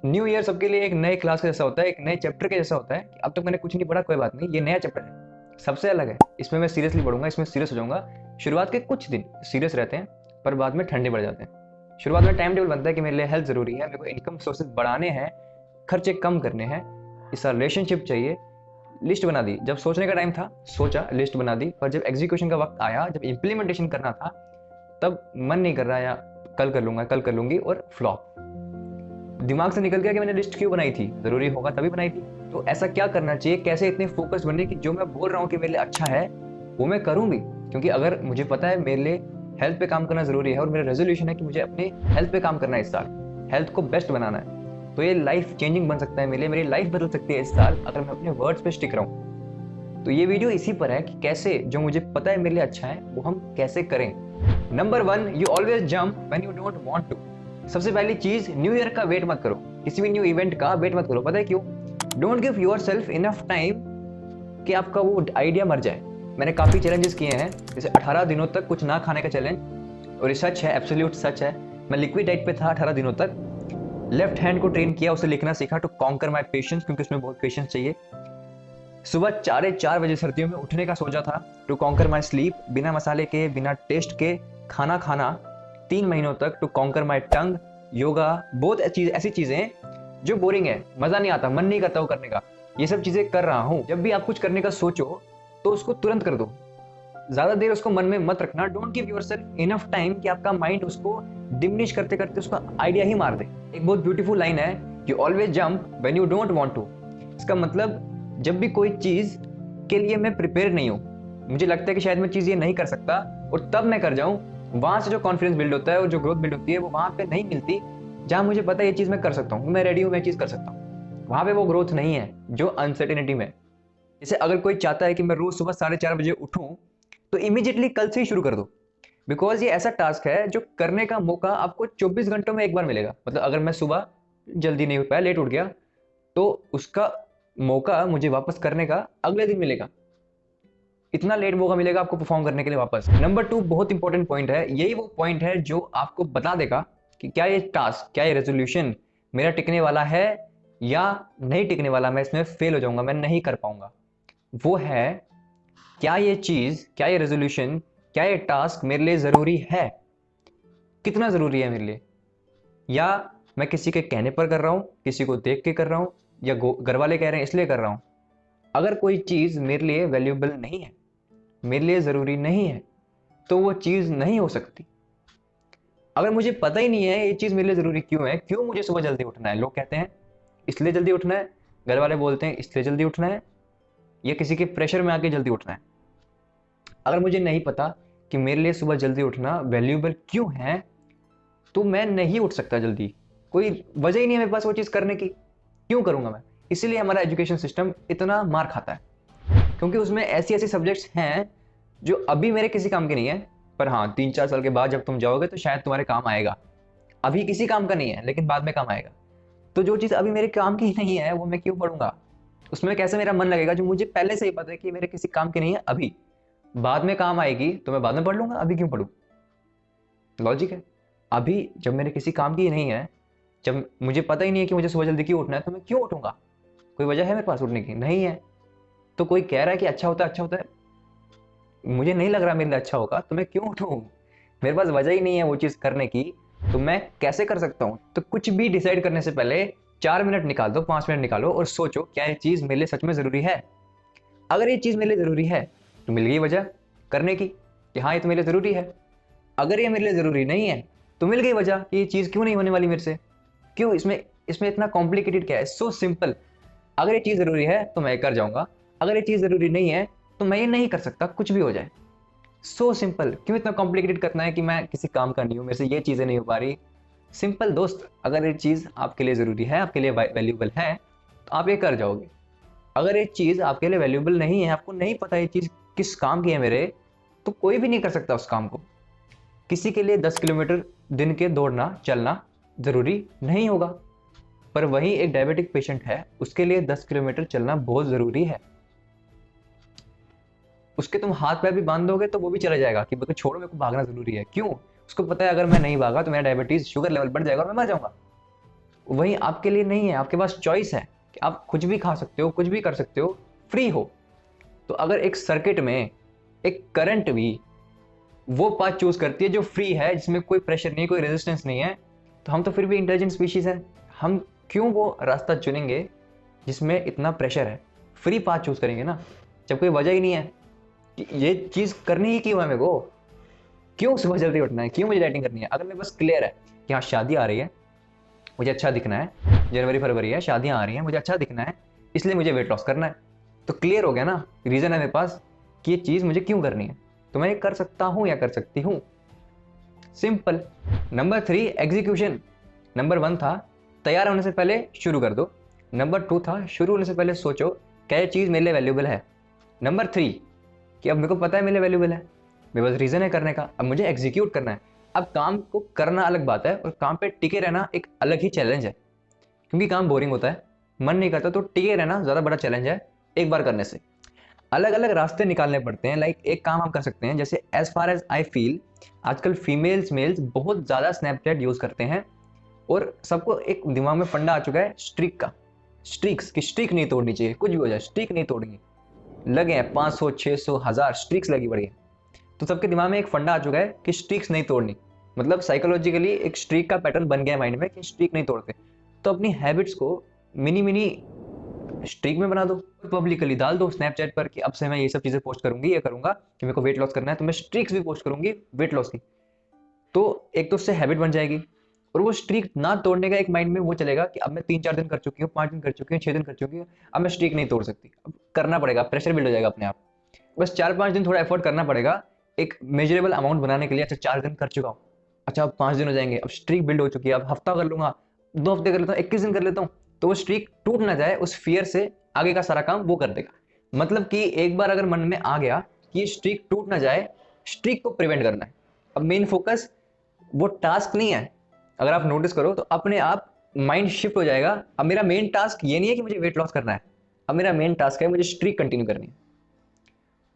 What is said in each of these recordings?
New year सबके लिए एक नए क्लास का जैसा होता है, एक नए चैप्टर के जैसा होता है कि अब तक मैंने कुछ नहीं पढ़ा, कोई बात नहीं, ये नया चैप्टर है, सबसे अलग है, इसमें मैं सीरियसली पढ़ूंगा, इसमें सीरियस हो जाऊंगा। शुरुआत के कुछ दिन सीरियस रहते हैं, पर बाद में ठंडे पड़ जाते हैं। शुरुआत में टाइम टेबल बनता है कि मेरे लिए हेल्थ जरूरी है, मेरे को इनकम सोर्सेज बढ़ाने हैं, खर्चे कम करने हैं, इस रिलेशनशिप चाहिए। लिस्ट बना दी, जब सोचने का टाइम था सोचा, लिस्ट बना दी, पर जब एग्जीक्यूशन का वक्त आया, जब इम्प्लीमेंटेशन करना था, तब मन नहीं कर रहा, या कल कर लूंगा, कल कर लूंगी, और फ्लॉप। दिमाग से निकल गया कि मैंने लिस्ट क्यों बनाई थी, जरूरी होगा तभी बनाई थी। तो ऐसा क्या करना चाहिए, कैसे इतने फोकस बनने की जो मैं बोल रहा हूँ कि मेरे लिए अच्छा है वो मैं करूँ भी। क्योंकि अगर मुझे पता है मेरे लिए हेल्थ पे काम करना जरूरी है, और मेरा रेजोल्यूशन है कि मुझे अपने हेल्थ पे काम करना है इस साल, हेल्थ को बेस्ट बनाना है, तो ये लाइफ चेंजिंग बन सकता है मेरे लिए, मेरी लाइफ बदल सकती है इस साल अगर मैं अपने वर्ड्स पे स्टिक रहूं। तो ये वीडियो इसी पर है कि कैसे जो मुझे पता है मेरे लिए अच्छा है वो हम कैसे करें। Number 1, you always jump when you don't want to. सबसे पहली चीज, न्यू ईयर का वेट मत करो, किसी भी न्यू इवेंट का वेट मत करो। पता है क्यों? Don't give yourself enough time कि आपका वो आइडिया मर जाए। मैंने काफी चैलेंजेस किए हैं, जैसे 18 दिनों तक कुछ ना खाने का चैलेंज, और ये सच है, एब्सोल्यूट सच है। मैं लिक्विड डाइट पे था 18 दिनों तक, लेफ्ट हैंड को ट्रेन किया, उसे लिखना सीखा टू कॉन्कर माई पेशेंस, क्योंकि उसमें बहुत पेशेंस चाहिए। सुबह 4:30 सर्दियों में उठने का सोचा था, टू कॉन्कर माई स्लीप, बिना मसाले के बिना टेस्ट के खाना खाना 3 महीनों तक, टू कॉन्कर माई टंग, योगा, बहुत ऐसी चीजें जो बोरिंग है, मजा नहीं आता, मन नहीं करता वो करने का, ये सब चीजें कर रहा हूं। जब भी आप कुछ करने का सोचो तो उसको तुरंत कर दो, ज्यादा देर उसको मन में मत रखना। Don't give yourself enough time कि आपका माइंड उसको डिमिनिश करते करते उसका आइडिया ही मार दे। एक बहुत ब्यूटीफुल लाइन है, you always jump when you don't want to. इसका मतलब जब भी कोई चीज के लिए मैं प्रिपेयर नहीं हूं, मुझे लगता है कि शायद मैं चीज ये नहीं कर सकता, और तब मैं कर जाऊं, वहां से जो कॉन्फिडेंस बिल्ड होता है और जो ग्रोथ बिल्ड होती है वो वहां पे नहीं मिलती। जहां मुझे पता है ये चीज मैं कर सकता हूँ, मैं रेडी हूं, मैं चीज कर सकता हूँ, वहां पे वो ग्रोथ नहीं है जो अनसर्टेनिटी में। जैसे अगर कोई चाहता है कि मैं रोज सुबह 4:30 बजे उठूं, तो इमीडिएटली कल से ही शुरू कर दो, बिकॉज ये ऐसा टास्क है जो करने का मौका आपको 24 घंटों में एक बार मिलेगा। मतलब अगर मैं सुबह जल्दी नहीं उठ पाया, लेट उठ गया, तो उसका मौका मुझे वापस करने का अगले दिन मिलेगा। इतना लेट मौका मिलेगा आपको परफॉर्म करने के लिए वापस। नंबर 2 बहुत इंपॉर्टेंट पॉइंट है, यही वो पॉइंट है जो आपको बता देगा कि क्या ये टास्क, क्या ये रेजोल्यूशन मेरा टिकने वाला है या नहीं टिकने वाला, मैं इसमें फेल हो जाऊंगा, मैं नहीं कर पाऊंगा। वो है, क्या ये चीज, क्या ये रेजोल्यूशन, क्या ये टास्क मेरे लिए जरूरी है, कितना जरूरी है मेरे लिए, या मैं किसी के कहने पर कर रहा हूं, किसी को देख के कर रहा हूं, या घर वाले कह रहे हैं इसलिए कर रहा हूं। अगर कोई चीज मेरे लिए वैल्यूएबल नहीं है, मेरे लिए जरूरी नहीं है, तो वो चीज नहीं हो सकती। अगर मुझे पता ही नहीं है ये चीज मेरे लिए जरूरी क्यों है, क्यों मुझे सुबह जल्दी उठना है, लोग कहते हैं इसलिए जल्दी उठना है, घर वाले बोलते हैं इसलिए जल्दी उठना है, या किसी के प्रेशर में आके जल्दी उठना है। अगर मुझे नहीं पता कि मेरे लिए सुबह जल्दी उठना वैल्यूएबल क्यों है, तो मैं नहीं उठ सकता जल्दी, कोई वजह ही नहीं है मेरे पास वो चीज करने की, क्यों करूंगा मैं? इसीलिए हमारा एजुकेशन सिस्टम इतना मार खाता है, क्योंकि उसमें ऐसी ऐसी सब्जेक्ट्स हैं जो अभी मेरे किसी काम के नहीं है, पर हाँ 3-4 साल के बाद जब तुम जाओगे तो शायद तुम्हारे काम आएगा। अभी किसी काम का नहीं है लेकिन बाद में काम आएगा। तो जो चीज़ अभी मेरे काम की नहीं है वो मैं क्यों पढ़ूंगा, उसमें कैसे मेरा मन लगेगा, जो मुझे पहले से ही पता है कि मेरे किसी काम की नहीं है, अभी बाद में काम आएगी तो मैं बाद में पढ़ लूंगा, अभी क्यों पढ़ूं? लॉजिक है। अभी जब मेरे किसी काम की नहीं है, जब मुझे पता ही नहीं है कि मुझे सुबह जल्दी क्यों उठना है, तो मैं क्यों उठूंगा? कोई वजह है मेरे पास उठने की? नहीं है। तो कोई कह रहा है कि अच्छा होता है, अच्छा होता है, मुझे नहीं लग रहा मेरे लिए अच्छा होगा, तो मैं क्यों उठूं? मेरे पास वजह ही नहीं है वो चीज करने की, तो मैं कैसे कर सकता हूं? तो कुछ भी डिसाइड करने से पहले 4 मिनट निकाल दो, 5 मिनट निकालो और सोचो क्या ये चीज मेरे लिए सच में जरूरी है। अगर ये चीज मेरे लिए जरूरी है तो मिल गई वजह करने की कि हाँ ये तो मेरे लिए जरूरी है। अगर ये मेरे लिए जरूरी नहीं है तो मिल गई वजह कि ये चीज क्यों नहीं होने वाली मेरे से। क्यों इसमें इसमें इतना कॉम्प्लिकेटेड क्या है? So simple. अगर ये चीज जरूरी है तो मैं कर जाऊंगा, अगर ये चीज जरूरी नहीं है तो मैं ये नहीं कर सकता, कुछ भी हो जाए। So simple. क्यों इतना कॉम्प्लिकेटेड करना है कि मैं किसी काम का नहीं हूं, मेरे से ये चीजें नहीं हो पा रही? सिंपल दोस्त, अगर ये चीज आपके लिए जरूरी है, आपके लिए वैल्यूएबल है, तो आप ये कर जाओगे। अगर ये चीज आपके लिए वैल्यूएबल नहीं है, आपको नहीं पता ये चीज किस काम की है मेरे, तो कोई भी नहीं कर सकता उस काम को। किसी के लिए 10 किलोमीटर दिन के दौड़ना चलना जरूरी नहीं होगा, पर वही एक डायबिटिक पेशेंट है, उसके लिए 10 किलोमीटर चलना बहुत जरूरी है। उसके तुम हाथ पैर भी बांध दोगे तो वो भी चला जाएगा कि छोड़ो मेरे को भागना जरूरी है। क्यों? उसको पता है अगर मैं नहीं भागा तो मेरा डायबिटीज शुगर लेवल बढ़ जाएगा और मैं मर जाऊंगा। वहीं आपके लिए नहीं है। आपके पास चॉइस है कि आप कुछ भी खा सकते हो, कुछ भी कर सकते हो, फ्री हो। तो अगर एक सर्किट में एक करंट भी वो पाथ चूज करती है जो फ्री है, जिसमें कोई प्रेशर नहीं, कोई रेजिस्टेंस नहीं है, तो हम तो फिर भी इंटेलिजेंट स्पीशीज है। हम क्यों वो रास्ता चुनेंगे जिसमें इतना प्रेशर है? फ्री पाथ चूज करेंगे ना, जब कोई वजह ही नहीं है कि ये चीज़ करनी ही क्यों है मेरे को, क्यों सुबह जल्दी उठना है, क्यों मुझे डाइटिंग करनी है। अगर मेरे पास क्लियर है कि हाँ शादी आ रही है, मुझे अच्छा दिखना है, जनवरी फरवरी है, शादियाँ आ रही हैं, मुझे अच्छा दिखना है, इसलिए मुझे वेट लॉस करना है, तो क्लियर हो गया ना, रीज़न है मेरे पास कि ये चीज़ मुझे क्यों करनी है, तो मैं ये कर सकता हूँ या कर सकती हूँ। सिंपल। Number 3 execution. नंबर 1 था तैयार होने से पहले शुरू कर दो। नंबर 2 था शुरू होने से पहले सोचो क्या ये चीज़ मेरे लिए वैल्यूबल है। नंबर 3 कि अब मेरे को पता है मेरे लिए वैल्यूबल है, मेरे पास रीज़न है करने का, अब मुझे एग्जीक्यूट करना है। अब काम को करना अलग बात है और काम पे टिके रहना एक अलग ही चैलेंज है, क्योंकि काम बोरिंग होता है, मन नहीं करता, तो टिके रहना ज़्यादा बड़ा चैलेंज है एक बार करने से। अलग अलग रास्ते निकालने पड़ते हैं। लाइक एक काम हम कर सकते हैं, जैसे as far as I feel आजकल फीमेल्स मेल्स बहुत ज़्यादा स्नैपचैट यूज़ करते हैं और सबको एक दिमाग में फंडा आ चुका है स्ट्रीक का, स्ट्रीक्स की स्ट्रीक नहीं तोड़नी चाहिए, कुछ भी हो जाए स्ट्रीक नहीं तोड़नी। लगे हैं 500 600 1000 स्ट्रीक्स लगी पड़ी है, तो सबके दिमाग में एक फंडा आ चुका है कि स्ट्रीक्स नहीं तोड़नी, मतलब साइकोलॉजिकली एक स्ट्रीक का पैटर्न बन गया माइंड में कि स्ट्रीक नहीं तोड़ते। तो अपनी हैबिट्स को मिनी मिनी स्ट्रीक में बना दो, पब्लिकली डाल दो स्नैपचैट पर कि अब से मैं ये सब चीज़ें पोस्ट करूंगी, ये करूंगा कि मेरे को वेट लॉस करना है, तो मैं स्ट्रीक्स भी पोस्ट करूंगी वेट लॉस की। तो एक तो उससे हैबिट बन जाएगी और वो स्ट्रीक ना तोड़ने का एक माइंड में वो चलेगा कि अब मैं 3-4 दिन कर चुकी हूँ, 5 दिन कर चुकी हूँ, 6 दिन कर चुकी हूँ, अब मैं स्ट्रीक नहीं तोड़ सकती, अब करना पड़ेगा, प्रेशर बिल्ड हो जाएगा अपने आप। बस 4-5 दिन थोड़ा एफर्ट करना पड़ेगा एक मेजरेबल अमाउंट बनाने के लिए। अच्छा 4 दिन कर चुका हूँ, अच्छा अब 5 दिन हो जाएंगे, अब स्ट्रीक बिल्ड हो चुकी है, अब हफ्ता कर लूंगा, 2 हफ्ते कर लेता हूँ, 21 दिन कर लेता हूँ, तो वो स्ट्रीक टूट ना जाए, उस फियर से आगे का सारा काम वो कर देगा। मतलब कि एक बार अगर मन में आ गया कि ये स्ट्रीक टूट ना जाए, स्ट्रीक को प्रिवेंट करना है। अब मेन फोकस वो टास्क नहीं है, अगर आप नोटिस करो तो अपने आप माइंड शिफ्ट हो जाएगा। अब मेरा मेन टास्क ये नहीं है कि मुझे वेट लॉस करना है, अब मेरा मेन टास्क है मुझे स्ट्रीक कंटिन्यू करनी है,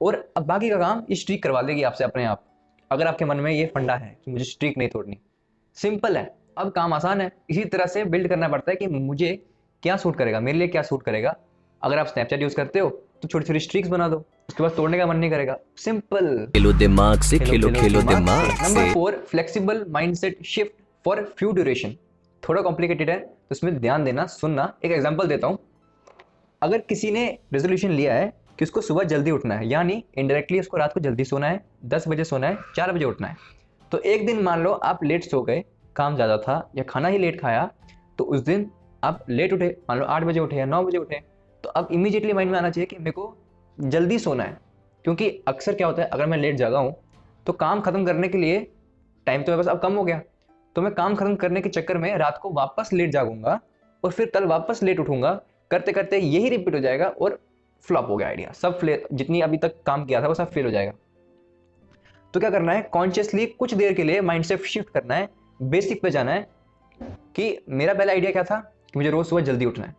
और अब बाकी का काम ये स्ट्रीक करवा देगी आपसे अपने आप, अगर आपके मन में ये फंडा है कि मुझे स्ट्रीक नहीं तोड़नी। सिंपल है, अब काम आसान है। इसी तरह से बिल्ड करना पड़ता है कि मुझे क्या सूट करेगा, मेरे लिए क्या सूट करेगा। अगर आप स्नैपचैट यूज करते हो तो छोटी छोटी स्ट्रीक्स बना दो, उसके बाद तोड़ने का मन नहीं करेगा। सिंपल। खेलो दिमाग से, खेलो दिमाग से। Number 4 flexible mindset shift for few duration. थोड़ा कॉम्प्लिकेटेड है तो इसमें ध्यान देना, सुनना। एक एग्जांपल देता हूं, अगर किसी ने रेजोल्यूशन लिया है कि उसको सुबह जल्दी उठना है, यानी इनडायरेक्टली उसको रात को जल्दी सोना है, 10 बजे सोना है, 4 बजे उठना है, तो एक दिन मान लो आप लेट सो गए, काम ज़्यादा था या खाना ही लेट खाया, तो उस दिन आप लेट उठे, मान लो 8 बजे उठे या 9 बजे उठे, तो अब इमीडिएटली माइंड में आना चाहिए कि मेरे को जल्दी सोना है। क्योंकि अक्सर क्या होता है, अगर मैं लेट जागा हूँ तो काम खत्म करने के लिए टाइम तो मेरे पास अब कम हो गया, तो मैं काम खत्म करने के चक्कर में रात को वापस लेट जागूंगा और फिर कल वापस लेट उठूंगा, करते करते यही रिपीट हो जाएगा और फ्लॉप हो गया आइडिया, सब जितनी अभी तक काम किया था वो सब फेल हो जाएगा। तो क्या करना है, कॉन्शियसली कुछ देर के लिए माइंडसेट शिफ्ट करना है, बेसिक पे जाना है कि मेरा पहला आइडिया क्या था कि मुझे रोज सुबह जल्दी उठना है।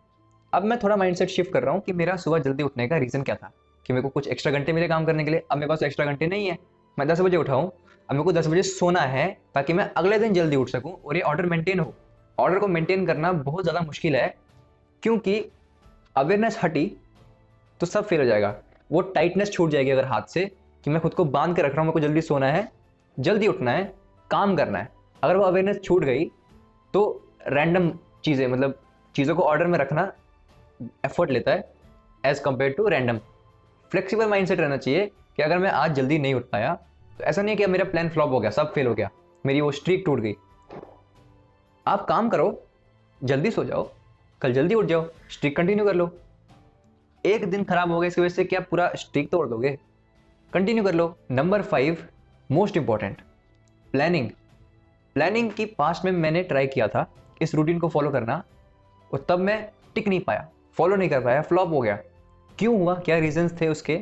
अब मैं थोड़ा माइंडसेट शिफ्ट कर रहा हूँ कि मेरा सुबह जल्दी उठने का रीजन क्या था, कि मेरे को कुछ एक्स्ट्रा घंटे मिले काम करने के लिए। अब मेरे पास एक्स्ट्रा घंटे नहीं है, मैं 10 बजे उठाऊँ, अब मेरे को 10 बजे सोना है ताकि मैं अगले दिन जल्दी उठ सकूँ और ये ऑर्डर मेंटेन हो। ऑर्डर को मेंटेन करना बहुत ज़्यादा मुश्किल है, क्योंकि अवेयरनेस हटी तो सब फेल हो जाएगा। वो टाइटनेस छूट जाएगी अगर हाथ से, कि मैं खुद को बांध के रख रहा हूँ, मेरे को जल्दी सोना है, जल्दी उठना है, काम करना है। अगर वो अवेयरनेस छूट गई तो रैंडम चीज़ें, मतलब चीज़ों को ऑर्डर में रखना एफर्ट लेता है as compare to random. Flexible mindset रहना चाहिए कि अगर मैं आज जल्दी नहीं उठ पाया तो ऐसा नहीं है कि मेरा प्लान फ्लॉप हो गया, सब फेल हो गया, मेरी वो स्ट्रीक टूट गई। आप काम करो, जल्दी सो जाओ, कल जल्दी उठ जाओ, स्ट्रीक कंटिन्यू कर लो। एक दिन खराब हो गया इसकी वजह से क्या पूरा स्ट्रीक तोड़ दोगे? कंटिन्यू कर लो। Number 5 most important, planning. Planning की पास्ट में मैंने ट्राई किया था इस रूटीन को फॉलो करना, और तब मैं टिक नहीं पाया, फॉलो नहीं कर पाया, फ्लॉप हो गया। क्यों हुआ, क्या रीजंस थे उसके?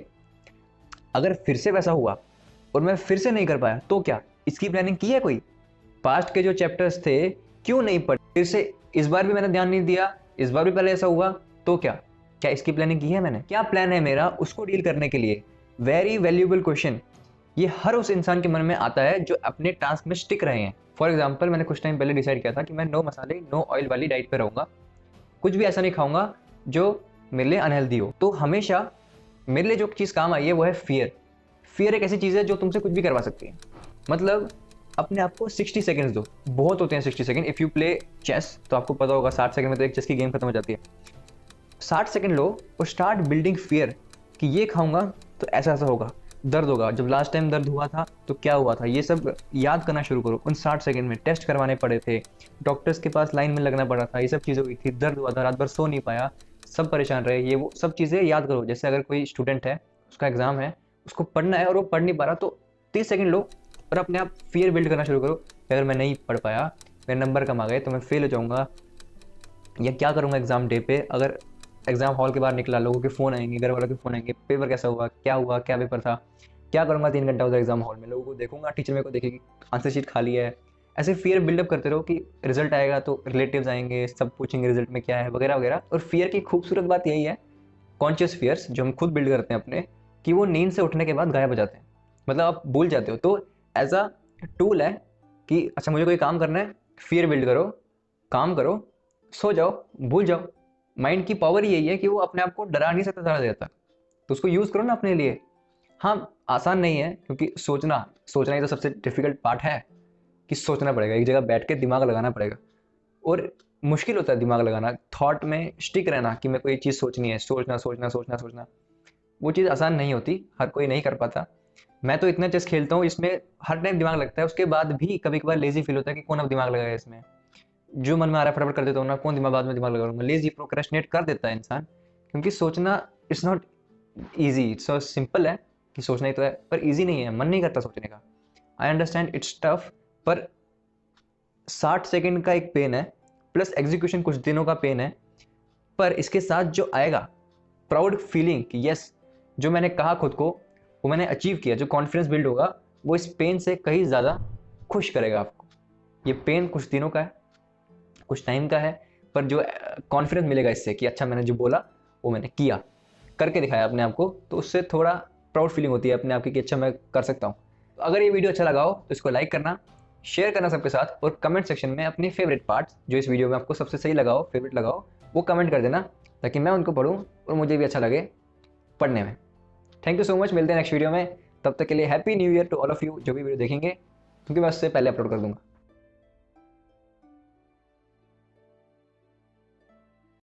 अगर फिर से वैसा हुआ और मैं फिर से नहीं कर पाया तो क्या इसकी प्लानिंग की है कोई? पास्ट के जो चैप्टर्स थे क्यों नहीं पढ़े, फिर से इस बार भी मैंने ध्यान नहीं दिया, इस बार भी पहले ऐसा हुआ, तो क्या क्या इसकी प्लानिंग की है मैंने? क्या प्लान है मेरा उसको डील करने के लिए? Very valuable question. ये हर उस इंसान के मन में आता है जो अपने टास्क में स्टिक रहे हैं। फॉर एग्जाम्पल, मैंने कुछ टाइम पहले डिसाइड किया था कि मैं नो मसाले नो ऑयल वाली डाइट पे रहूँगा, कुछ भी ऐसा नहीं खाऊंगा जो मेरे लिए अनहेल्दी हो। तो हमेशा मेरे लिए जो चीज़ काम आई है वो है फियर। फियर एक ऐसी चीज़ है जो तुमसे कुछ भी करवा सकती है। मतलब अपने आप को 60 सेकंड्स दो, बहुत होते हैं 60 second. If you play chess तो आपको पता होगा 60 सेकंड में तो एक चेस की गेम खत्म हो जाती है। 60 सेकंड लो और स्टार्ट बिल्डिंग फियर कि ये खाऊंगा तो ऐसा ऐसा होगा, दर्द होगा, जब लास्ट टाइम दर्द हुआ था तो क्या हुआ था, ये सब याद करना शुरू करो। उन 60 सेकंड में टेस्ट करवाने पड़े थे, डॉक्टर्स के पास लाइन में लगना पड़ा था, ये सब चीज़ें हुई थी, दर्द हुआ था, रात भर सो नहीं पाया, सब परेशान रहे, ये वो सब चीज़ें याद करो। जैसे अगर कोई स्टूडेंट है, उसका एग्जाम है, उसको पढ़ना है और वो पढ़ नहीं पा रहा, तो 30 सेकंड लो और अपने आप फियर बिल्ड करना शुरू करो कि अगर मैं नहीं पढ़ पाया, मेरे नंबर कम आ गए तो मैं फेल हो जाऊँगा, या क्या करूँगा एग्जाम डे पे, अगर एग्जाम हॉल के बाहर निकला, लोगों के फ़ोन आएंगे, घर वालों के फ़ोन आएंगे, पेपर कैसा हुआ, क्या पेपर था, क्या करूँगा 3 घंटा उधर एग्जाम हॉल में, लोगों को देखूंगा, टीचर मेरे को देखेगी, आंसर शीट खाली है। ऐसे फियर बिल्डअप करते रहो कि रिजल्ट आएगा तो रिलेटिव्स आएंगे, सब पूछेंगे रिजल्ट में क्या है, वगैरह वगैरह। और फियर की खूबसूरत बात यही है, कॉन्शियस फियर्स जो हम खुद बिल्ड करते हैं अपने, कि वो नींद से उठने के बाद गायब हो जाते हैं। मतलब आप भूल जाते हो। तो एज अ टूल है कि अच्छा मुझे कोई काम करना है, फियर बिल्ड करो, काम करो, सो जाओ, भूल जाओ। माइंड की पावर यही है कि वो अपने आप को डरा नहीं सकता ज़्यादा देर तक, तो उसको यूज़ करो ना अपने लिए। हाँ, आसान नहीं है क्योंकि सोचना ही तो सबसे डिफिकल्ट पार्ट है, कि सोचना पड़ेगा, एक जगह बैठ के दिमाग लगाना पड़ेगा, और मुश्किल होता है दिमाग लगाना, थॉट में स्टिक रहना कि मेरे को ये चीज़ सोचनी है, सोचना। वो चीज़ आसान नहीं होती, हर कोई नहीं कर पाता। मैं तो इतना चेस खेलता हूँ, इसमें हर टाइम दिमाग लगता है, उसके बाद भी कभी कभार लेजी फील होता है कि कौन अब दिमाग लगाएगा इसमें, जो मन में आ रहा है फटाफट कर देता हूँ ना, कौन दिमाग बाद में दिमाग लगाऊंगा, लेजी प्रोक्रेस्टिनेट कर देता है इंसान। क्योंकि सोचना it's not easy, it's so simple है कि सोचना ही तो है, पर ईजी नहीं है, मन नहीं करता सोचने का। आई अंडरस्टैंड इट्स टफ, पर 60 सेकंड का एक पेन है, प्लस एग्जीक्यूशन कुछ दिनों का पेन है, पर इसके साथ जो आएगा प्राउड फीलिंग कि यस, जो मैंने कहा खुद को वो मैंने अचीव किया, जो कॉन्फिडेंस बिल्ड होगा, वो इस पेन से कहीं ज़्यादा खुश करेगा आपको। ये पेन कुछ दिनों का है, कुछ टाइम का है, पर जो कॉन्फिडेंस मिलेगा इससे कि अच्छा मैंने जो बोला वो मैंने किया, करके दिखाया अपने आप को, तो उससे थोड़ा प्राउड फीलिंग होती है अपने आप की कि अच्छा मैं कर सकता हूँ। तो अगर ये वीडियो अच्छा लगा हो तो इसको लाइक करना, शेयर करना सबके साथ, और कमेंट सेक्शन में अपनी फेवरेट पार्ट्स जो इस वीडियो में आपको सबसे सही लगा हो, फेवरेट लगा हो, वो कमेंट कर देना, ताकि मैं उनको पढूं और मुझे भी अच्छा लगे पढ़ने में। थैंक यू सो मच, मिलते हैं नेक्स्ट वीडियो में। तब तक के लिए happy new year to all of you जो भी वीडियो देखेंगे, क्योंकि मैं उससे पहले अपलोड कर दूंगा।